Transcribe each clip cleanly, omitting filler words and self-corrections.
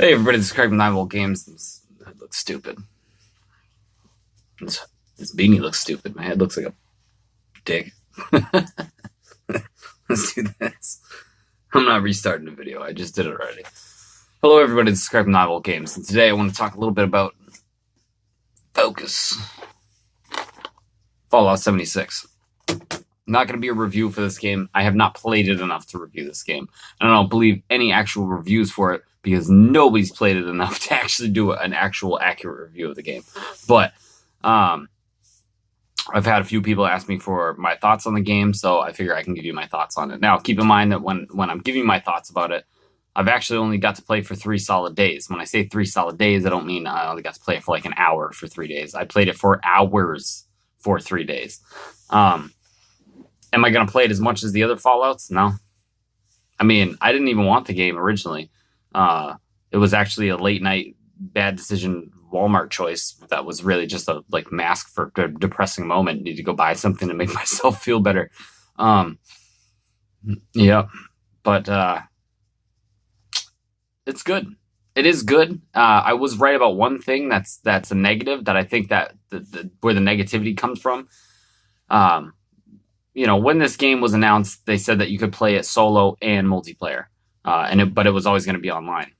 Hey everybody, this is Craig from 9 Volt Games. That looks stupid. This beanie looks stupid. My head looks like a dick. Let's do this. I'm not restarting the video. I just did it already. Hello everybody, this is Craig from 9 Volt Games. And today I want to talk a little bit about Focus. Fallout 76. Not going to be a review for this game. I have not played it enough to review this game. And I don't believe any actual reviews for it because nobody's played it enough to actually do an actual accurate review of the game. But I've had a few people ask me for my thoughts on the game, so I figure I can give you my thoughts on it. Now, keep in mind that when I'm giving my thoughts about it, I've actually only got to play for 3 solid days. When I say 3 solid days, I don't mean I only got to play it for like an hour for 3 days. I played it for hours for 3 days. Am I going to play it as much as the other Fallouts? No. I mean, I didn't even want the game originally. It was actually a late night bad decision Walmart choice that was really just a mask for a depressing moment. Need to go buy something to make myself feel better. Yeah, but it's good. It is good. I was right about one thing that's a negative that I think that where the negativity comes from. When this game was announced, they said that you could play it solo and multiplayer, but it was always going to be online.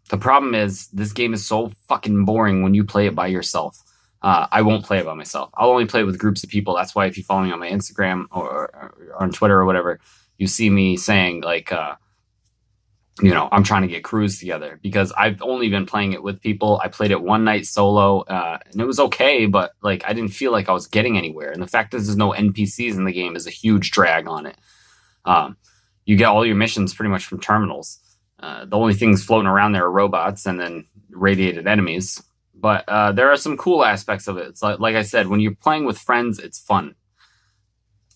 The problem is this game is so fucking boring when you play it by yourself. I won't play it by myself. I'll only play it with groups of people. That's why if you follow me on my Instagram or on Twitter or whatever, you see me saying I'm trying to get crews together because I've only been playing it with people. I played it one night solo, and it was okay, but I didn't feel like I was getting anywhere. And the fact that there's no NPCs in the game is a huge drag on it. You get all your missions pretty much from terminals. The only things floating around there are robots and then radiated enemies. But there are some cool aspects of it. It's like I said, when you're playing with friends, it's fun.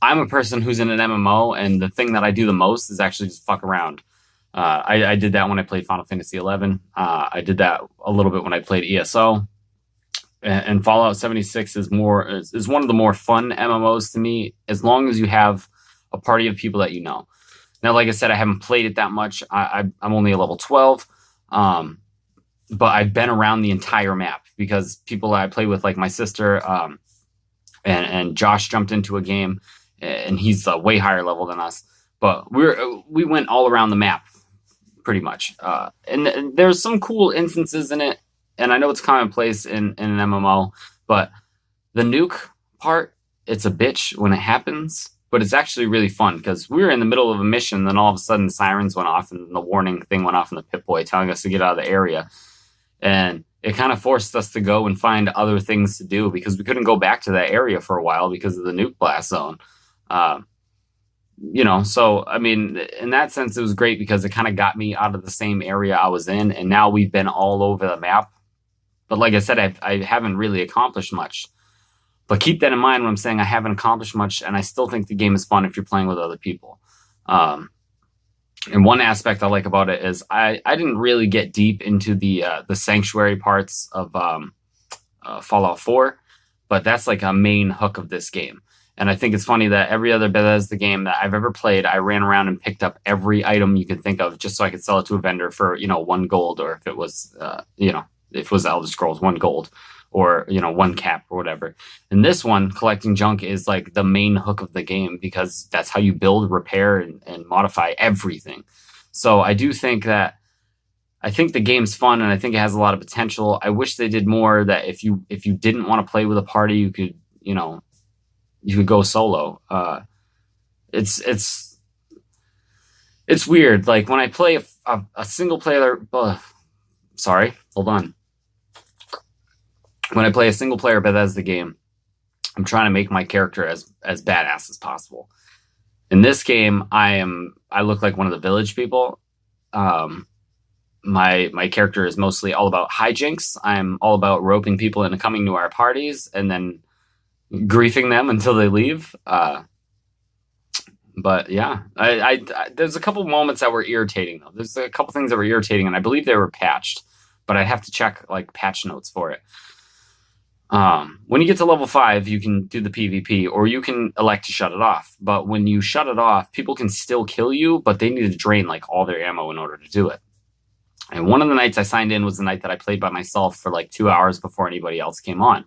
I'm a person who's in an MMO, and the thing that I do the most is actually just fuck around. I did that when I played Final Fantasy XI. I did that a little bit when I played ESO. And Fallout 76 is one of the more fun MMOs to me, as long as you have a party of people that you know. Now, like I said, I haven't played it that much. I'm only a level 12, but I've been around the entire map because people that I play with, like my sister and Josh, jumped into a game, and he's a way higher level than us. But we went all around the map pretty much. And there's some cool instances in it, and I know it's commonplace in an MMO, but the nuke part, it's a bitch when it happens. But it's actually really fun because we were in the middle of a mission, and then all of a sudden sirens went off and the warning thing went off in the Pip-Boy telling us to get out of the area. And it kind of forced us to go and find other things to do because we couldn't go back to that area for a while because of the nuke blast zone. So, I mean, in that sense, it was great because it kind of got me out of the same area I was in, and now we've been all over the map. But like I said, I haven't really accomplished much. But keep that in mind when I'm saying I haven't accomplished much, and I still think the game is fun if you're playing with other people. And one aspect I like about it is I didn't really get deep into the sanctuary parts of Fallout 4, but that's like a main hook of this game. And I think it's funny that every other Bethesda game that I've ever played, I ran around and picked up every item you could think of just so I could sell it to a vendor for 1 gold, or if it was if it was Elder Scrolls, 1 gold. Or 1 cap or whatever. And this one, collecting junk, is like the main hook of the game because that's how you build, repair, and modify everything. So I do think that I think the game's fun, and I think it has a lot of potential. I wish they did more. That if you didn't want to play with a party, you could go solo. It's weird. Like when I play a single player. Sorry, hold on. When I play a single player Bethesda game, I'm trying to make my character as badass as possible. In this game, I look like one of the village people. My character is mostly all about hijinks. I'm all about roping people into coming to our parties and then griefing them until they leave. But yeah, I there's a couple moments that were irritating though. There's a couple things that were irritating, and I believe they were patched, but I'd have to check patch notes for it. When you get to level 5, you can do the PvP, or you can elect to shut it off. But when you shut it off, people can still kill you, but they need to drain all their ammo in order to do it. And one of the nights I signed in was the night that I played by myself for like 2 hours before anybody else came on.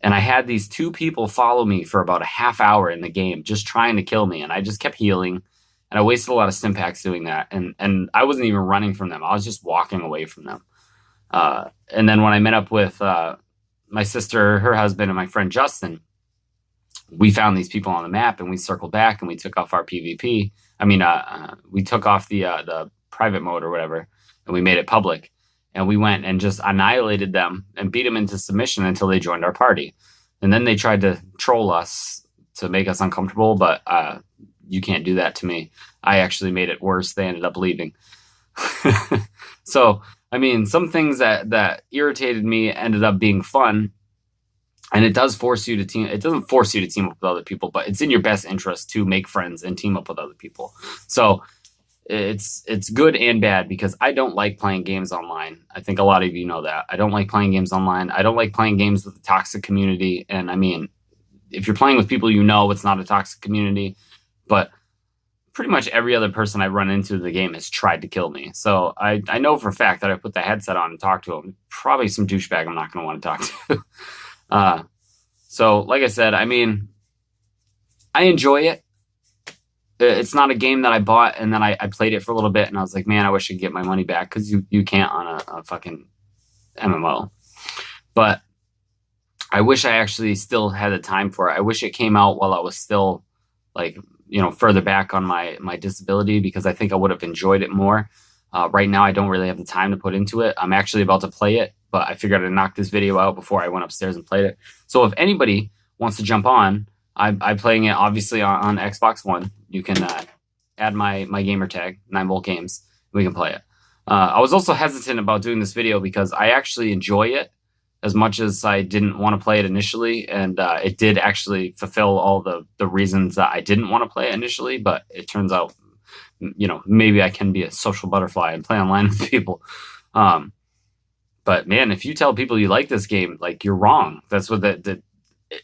And I had these two people follow me for about a half hour in the game, just trying to kill me. And I just kept healing. And I wasted a lot of Stimpaks doing that. And I wasn't even running from them. I was just walking away from them. And then when I met up with my sister, her husband, and my friend Justin, we found these people on the map and we circled back and we took off our PvP. I mean, we took off the private mode or whatever, and we made it public. And we went and just annihilated them and beat them into submission until they joined our party. And then they tried to troll us to make us uncomfortable, but you can't do that to me. I actually made it worse. They ended up leaving. So, I mean, some things that irritated me ended up being fun. And it does force you to team. It doesn't force you to team up with other people, but it's in your best interest to make friends and team up with other people. So it's good and bad because I don't like playing games online. I think a lot of you know that. I don't like playing games online. I don't like playing games with a toxic community. And I mean, if you're playing with people, you know it's not a toxic community. But pretty much every other person I've run into in the game has tried to kill me. So I know for a fact that I put the headset on and talk to him. Probably some douchebag I'm not going to want to talk to. So like I said, I mean, I enjoy it. It's not a game that I bought and then I played it for a little bit and I was like, man, I wish I could get my money back because you can't on a fucking MMO. But I wish I actually still had the time for it. I wish it came out while I was still like, you know, further back on my disability because I think I would have enjoyed it more. Right now, I don't really have the time to put into it. I'm actually about to play it, but I figured I'd knock this video out before I went upstairs and played it. So if anybody wants to jump on, I'm playing it obviously on Xbox One. You can add my gamer tag, 9volt Games. We can play it. I was also hesitant about doing this video because I actually enjoy it as much as I didn't want to play it initially. And it did actually fulfill all the reasons that I didn't want to play it initially. But it turns out, you know, maybe I can be a social butterfly and play online with people. But man, if you tell people you like this game, like you're wrong. That's what the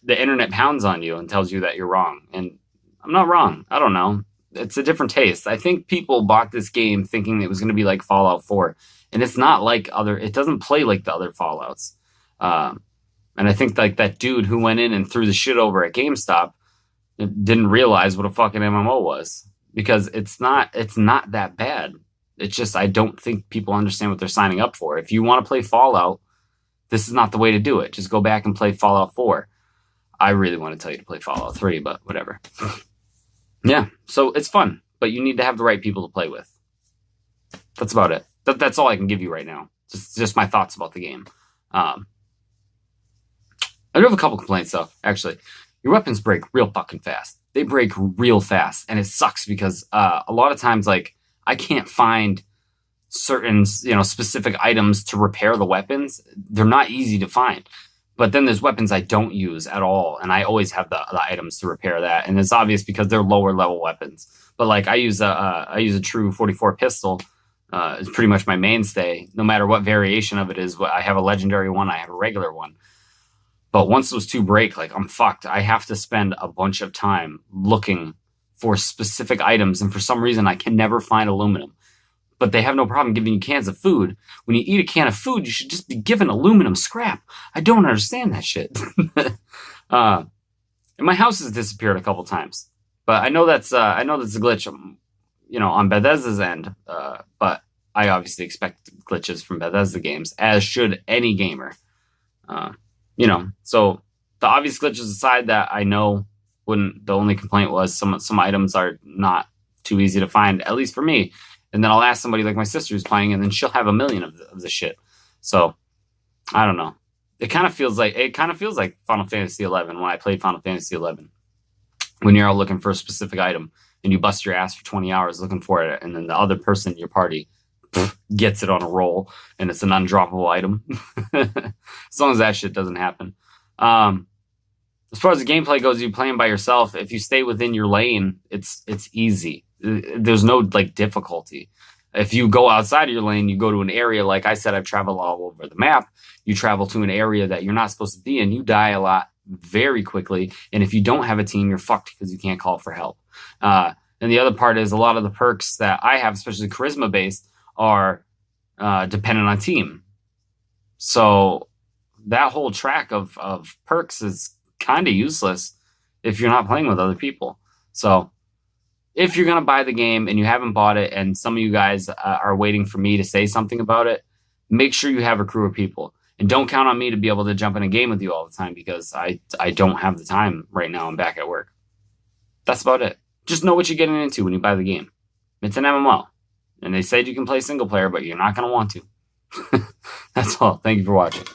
internet pounds on you and tells you that you're wrong. And I'm not wrong. I don't know. It's a different taste. I think people bought this game thinking it was going to be like Fallout 4. And it's not like it doesn't play like the other Fallouts. And I think like that dude who went in and threw the shit over at GameStop didn't realize what a fucking MMO was because it's not that bad. It's just, I don't think people understand what they're signing up for. If you want to play Fallout, this is not the way to do it. Just go back and play Fallout 4. I really want to tell you to play Fallout 3, but whatever. Yeah, so it's fun, but you need to have the right people to play with. That's about it. That's all I can give you right now. Just my thoughts about the game. I do have a couple complaints, though, actually. Your weapons break real fucking fast. They break real fast, and it sucks because a lot of times, like, I can't find certain, you know, specific items to repair the weapons. They're not easy to find. But then there's weapons I don't use at all, and I always have the items to repair that. And it's obvious because they're lower level weapons. But like I use a true 44 pistol. It's pretty much my mainstay. No matter what variation of it is, I have a legendary one, I have a regular one. But once those two break, like I'm fucked. I have to spend a bunch of time looking for specific items, and for some reason I can never find aluminum. But they have no problem giving you cans of food. When you eat a can of food, you should just be given aluminum scrap. I don't understand that shit. And my house has disappeared a couple times, but I know that's a glitch, you know, on Bethesda's end. But I obviously expect glitches from Bethesda games, as should any gamer. You know, so the obvious glitches aside, that I know the only complaint was some items are not too easy to find, at least for me. And then I'll ask somebody like my sister who's playing, and then she'll have a million of the shit. So I don't know. It kind of feels like Final Fantasy XI when I played Final Fantasy XI. When you're out looking for a specific item and you bust your ass for 20 hours looking for it, and then the other person in your party gets it on a roll, and it's an undroppable item. As long as that shit doesn't happen. As far as the gameplay goes, you playing by yourself. If you stay within your lane, it's easy. There's no like difficulty. If you go outside of your lane, you go to an area, like I said, I've traveled all over the map. You travel to an area that you're not supposed to be in, you die a lot very quickly. And if you don't have a team, you're fucked because you can't call for help. And the other part is a lot of the perks that I have, especially charisma based, are dependent on team. So that whole track of perks is kind of useless if you're not playing with other people. So if you're going to buy the game and you haven't bought it, and some of you guys are waiting for me to say something about it, make sure you have a crew of people. And don't count on me to be able to jump in a game with you all the time, because I don't have the time right now. I'm back at work. That's about it. Just know what you're getting into when you buy the game. It's an MMO. And they said you can play single player, but you're not going to want to. That's all. Thank you for watching.